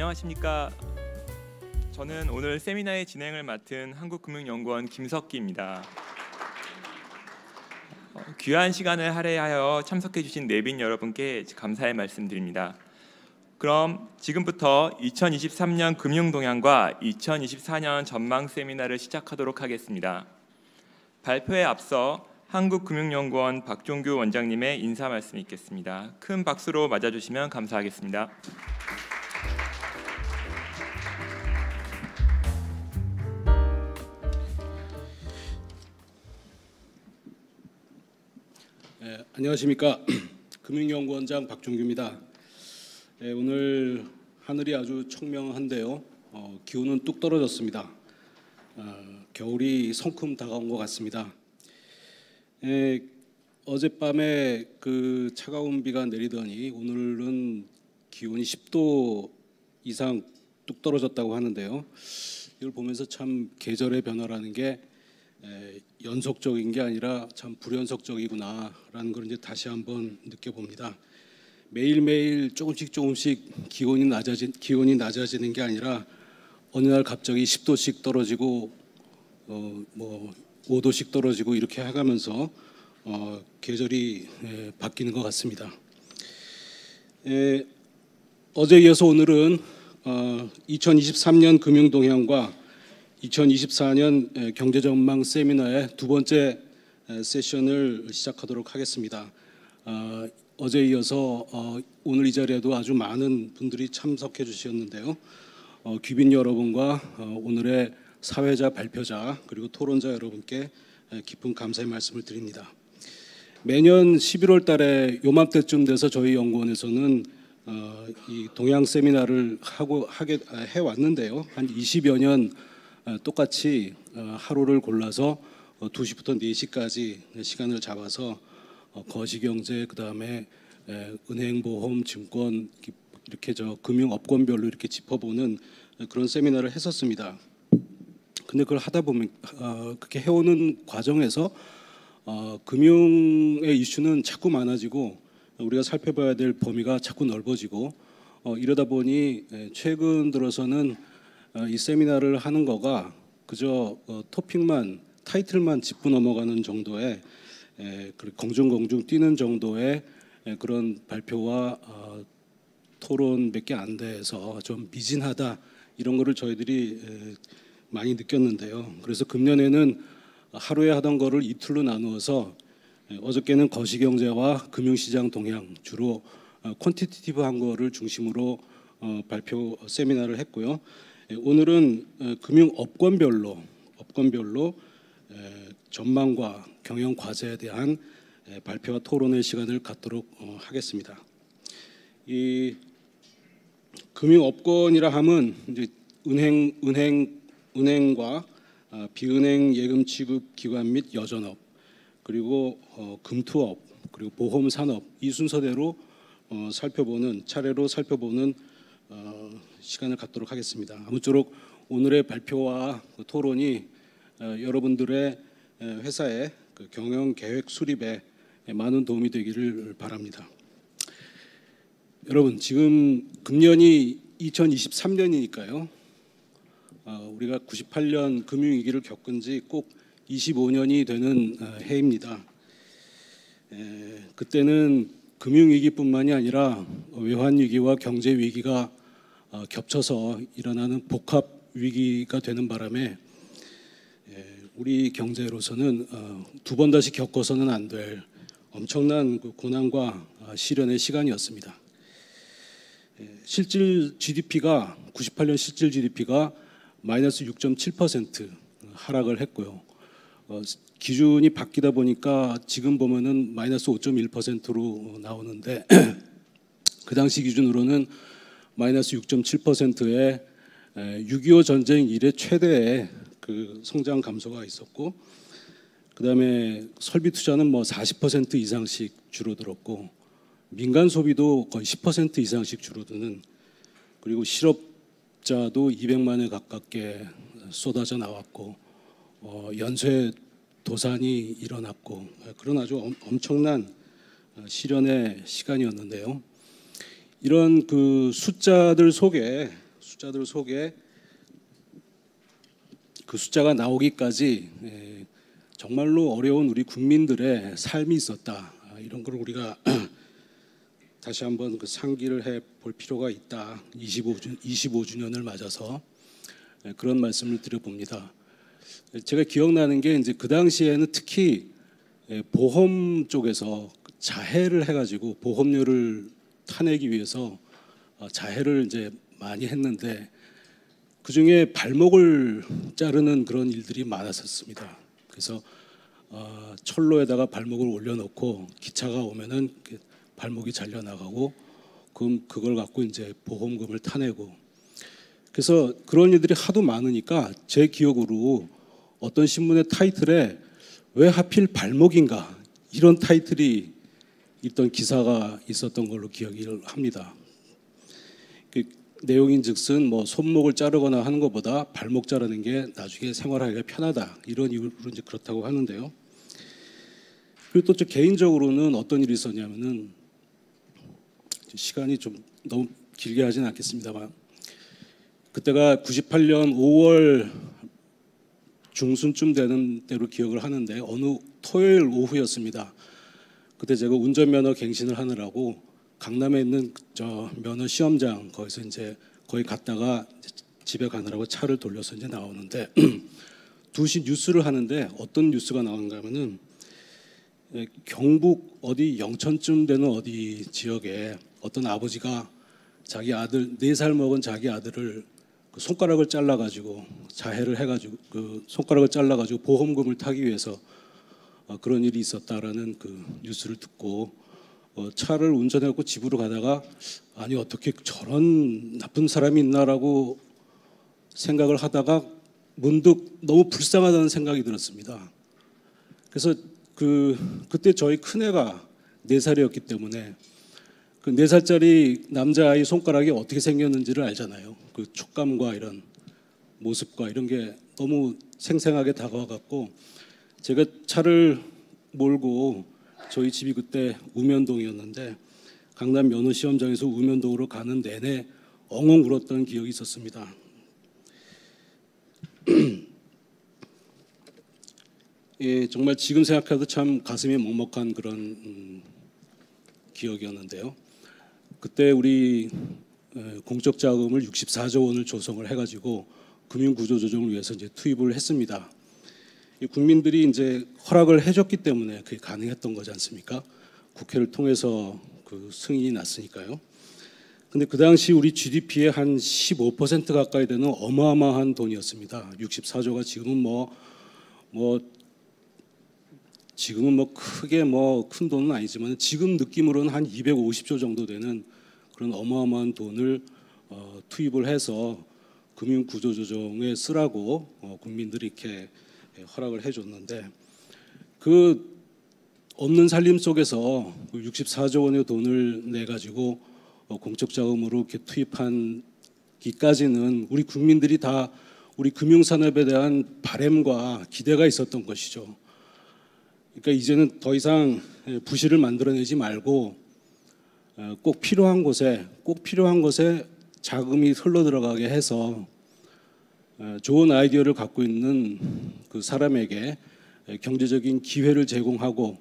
안녕하십니까. 저는 오늘 세미나의 진행을 맡은 한국금융연구원 김석기입니다. 귀한 시간을 할애하여 참석해 주신 내빈 여러분께 감사의 말씀드립니다. 그럼 지금부터 2023년 금융동향과 2024년 전망 세미나를 시작하도록 하겠습니다. 발표에 앞서 한국금융연구원 박종규 원장님의 인사 말씀이 있겠습니다. 큰 박수로 맞아주시면 감사하겠습니다. 안녕하십니까. 금융연구원장 박종규입니다. 오늘 하늘이 아주 청명한데요. 기온은 뚝 떨어졌습니다. 겨울이 성큼 다가온 것 같습니다. 어젯밤에 그 차가운 비가 내리더니 오늘은 기온이 10도 이상 뚝 떨어졌다고 하는데요. 이걸 보면서 참 계절의 변화라는 게 연속적인 게 아니라 참 불연속적이구나라는 걸 이제 다시 한번 느껴봅니다. 매일매일 조금씩 기온이 낮아지는 게 아니라 어느 날 갑자기 10도씩 떨어지고 5도씩 떨어지고 이렇게 해가면서 계절이 바뀌는 것 같습니다. 어제 이어서 오늘은 2023년 금융동향과 2024년 경제전망 세미나의 두 번째 세션을 시작하도록 하겠습니다. 어제 이어서 오늘 이 자리에도 아주 많은 분들이 참석해 주셨는데요. 귀빈 여러분과 오늘의 사회자, 발표자 그리고 토론자 여러분께 깊은 감사의 말씀을 드립니다. 매년 11월 달에 요맘때쯤 돼서 저희 연구원에서는 이 동향 세미나를 해왔는데요. 한 20여 년 똑같이 하루를 골라서 2시부터 4시까지 시간을 잡아서 거시경제, 그다음에 은행보험, 증권 이렇게 금융업권별로 이렇게 짚어보는 그런 세미나를 했었습니다. 근데 그걸 하다 보면 그렇게 해오는 과정에서 금융의 이슈는 자꾸 많아지고 우리가 살펴봐야 될 범위가 자꾸 넓어지고 이러다 보니 최근 들어서는 이 세미나를 하는 거가 그저 토픽만 타이틀만 짚고 넘어가는 정도의 공중공중 뛰는 정도의 그런 발표와 토론 몇 개 안 돼서 좀 미진하다 이런 거를 저희들이 많이 느꼈는데요. 그래서 금년에는 하루에 하던 거를 이틀로 나누어서 어저께는 거시경제와 금융시장 동향 주로 퀀티티티브한 거를 중심으로 발표 세미나를 했고요. 오늘은 금융업권별로 전망과 경영 과제에 대한 발표와 토론의 시간을 갖도록 하겠습니다. 이 금융업권이라 함은 이제 은행과 비은행 예금 취급 기관 및 여전업 그리고 금투업 그리고 보험 산업 이 순서대로 차례로 살펴보는 시간을 갖도록 하겠습니다. 아무쪼록 오늘의 발표와 토론이 여러분들의 회사의 경영 계획 수립에 많은 도움이 되기를 바랍니다. 여러분 지금 금년이 2023년이니까요. 우리가 98년 금융위기를 겪은 지 꼭 25년이 되는 해입니다. 그때는 금융위기뿐만이 아니라 외환위기와 경제위기가 겹쳐서 일어나는 복합위기가 되는 바람에 우리 경제로서는 두 번 다시 겪어서는 안 될 엄청난 고난과 시련의 시간이었습니다. 실질 GDP가 98년 실질 GDP가 마이너스 6.7% 하락을 했고요. 기준이 바뀌다 보니까 지금 보면은 마이너스 5.1%로 나오는데 그 당시 기준으로는 마이너스 6.7%의 6.25 전쟁 이래 최대의 그 성장 감소가 있었고, 그다음에 설비 투자는 40% 이상씩 줄어들었고, 민간 소비도 거의 10% 이상씩 줄어드는, 그리고 실업자도 200만에 가깝게 쏟아져 나왔고, 연쇄 도산이 일어났고, 그런 아주 엄청난 시련의 시간이었는데요. 이런 그 숫자들 속에 숫자들 속에 그 숫자가 나오기까지 정말로 어려운 우리 국민들의 삶이 있었다. 이런 걸 우리가 다시 한번 그 상기를 해 볼 필요가 있다. 25주년을 맞아서 그런 말씀을 드려봅니다. 제가 기억나는 게 이제 그 당시에는 특히 보험 쪽에서 자해를 해가지고 보험료를 타내기 위해서 자해를 이제 많이 했는데 그 중에 발목을 자르는 그런 일들이 많았었습니다. 그래서 철로에다가 발목을 올려놓고 기차가 오면은 발목이 잘려 나가고 그럼 그걸 갖고 이제 보험금을 타내고 그래서 그런 일들이 하도 많으니까 제 기억으로 어떤 신문의 타이틀에 왜 하필 발목인가 이런 타이틀이 있던 기사가 있었던 걸로 기억을 합니다. 그 내용인즉슨 뭐 손목을 자르거나 하는 것보다 발목 자르는 게 나중에 생활하기가 편하다 이런 이유로 이제 그렇다고 하는데요. 그리고 또 개인적으로는 어떤 일이 있었냐면은 시간이 좀 너무 길게 하진 않겠습니다만 그때가 98년 5월 중순쯤 되는 때로 기억을 하는데 어느 토요일 오후였습니다. 그때 제가 운전면허 갱신을 하느라고 강남에 있는 저 면허 시험장 거기서 이제 거기 갔다가 집에 가느라고 차를 돌려서 이제 나오는데 2시 뉴스를 하는데 어떤 뉴스가 나오는가 하면은 경북 어디 영천쯤 되는 어디 지역에 어떤 아버지가 자기 아들 4살 먹은 자기 아들을 그 손가락을 잘라가지고 자해를 해가지고 그 손가락을 잘라가지고 보험금을 타기 위해서 그런 일이 있었다라는 그 뉴스를 듣고 차를 운전해갖고 집으로 가다가 아니 어떻게 저런 나쁜 사람이 있나라고 생각을 하다가 문득 너무 불쌍하다는 생각이 들었습니다. 그래서 그때 저희 큰애가 4살이었기 때문에 그 4살짜리 남자아이 손가락이 어떻게 생겼는지를 알잖아요. 그 촉감과 이런 모습과 이런 게 너무 생생하게 다가와갖고 제가 차를 몰고 저희 집이 그때 우면동이었는데 강남 면허 시험장에서 우면동으로 가는 내내 엉엉 울었던 기억이 있었습니다. 예, 정말 지금 생각해도 참 가슴이 먹먹한 그런 기억이었는데요. 그때 우리 공적 자금을 64조 원을 조성을 해가지고 금융구조조정을 위해서 이제 투입을 했습니다. 국민들이 이제 허락을 해줬기 때문에 그게 가능했던 거지 않습니까? 국회를 통해서 그 승인이 났으니까요. 근데 그 당시 우리 GDP의 한 15% 가까이 되는 어마어마한 돈이었습니다. 64조가 지금은 뭐 크게 뭐 큰 돈은 아니지만 지금 느낌으로는 한 250조 정도 되는 그런 어마어마한 돈을 투입을 해서 금융구조조정에 쓰라고 국민들이 이렇게 허락을 해줬는데 그 없는 살림 속에서 64조 원의 돈을 내 가지고 공적 자금으로 이렇게 투입한 기까지는 우리 국민들이 다 우리 금융산업에 대한 바람과 기대가 있었던 것이죠. 그러니까 이제는 더 이상 부실을 만들어내지 말고 꼭 필요한 곳에 자금이 흘러 들어가게 해서 좋은 아이디어를 갖고 있는 그 사람에게 경제적인 기회를 제공하고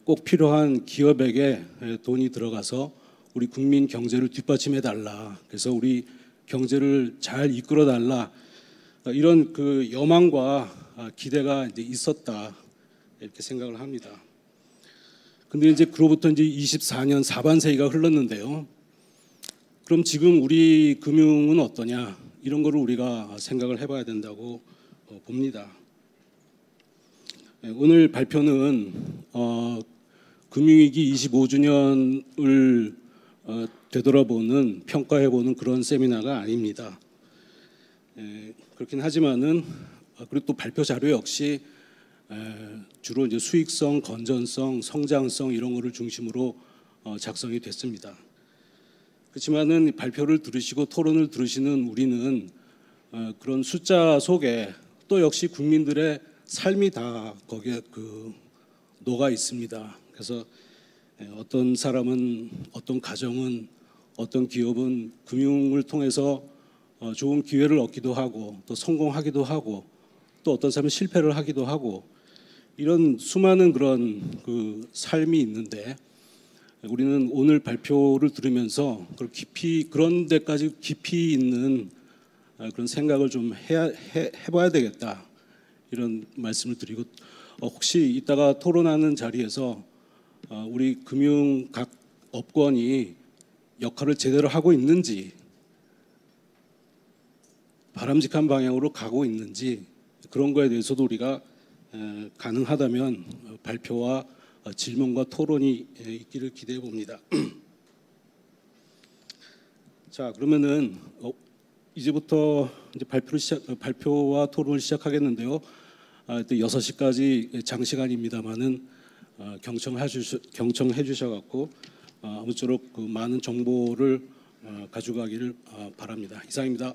꼭 필요한 기업에게 돈이 들어가서 우리 국민 경제를 뒷받침해 달라. 그래서 우리 경제를 잘 이끌어 달라. 이런 그 여망과 기대가 이제 있었다. 이렇게 생각을 합니다. 근데 이제 그로부터 이제 24년 사반세기가 흘렀는데요. 그럼 지금 우리 금융은 어떠냐? 이런 거를 우리가 생각을 해봐야 된다고 봅니다. 오늘 발표는 금융위기 25주년을 되돌아보는 평가해보는 그런 세미나가 아닙니다. 그렇긴 하지만은 그리고 또 발표 자료 역시 주로 이제 수익성, 건전성, 성장성 이런 거를 중심으로 작성이 됐습니다. 그렇지만은 발표를 들으시고 토론을 들으시는 우리는 그런 숫자 속에 또 역시 국민들의 삶이 다 거기에 그 녹아 있습니다. 그래서 어떤 사람은, 어떤 가정은, 어떤 기업은 금융을 통해서 좋은 기회를 얻기도 하고 또 성공하기도 하고 또 어떤 사람은 실패를 하기도 하고 이런 수많은 그런 그 삶이 있는데 우리는 오늘 발표를 들으면서 그런 데까지 깊이 있는 그런 생각을 좀 해봐야 되겠다 이런 말씀을 드리고 혹시 이따가 토론하는 자리에서 우리 금융 각 업권이 역할을 제대로 하고 있는지 바람직한 방향으로 가고 있는지 그런 거에 대해서도 우리가 가능하다면 발표와 질문과 토론이 있기를 기대해 봅니다. 자, 그러면은 이제부터 이제 발표와 토론을 시작하겠는데요. 또 6시까지 장시간입니다만은 경청해 주셔갖고 아무쪼록 그 많은 정보를 가져가기를 바랍니다. 이상입니다.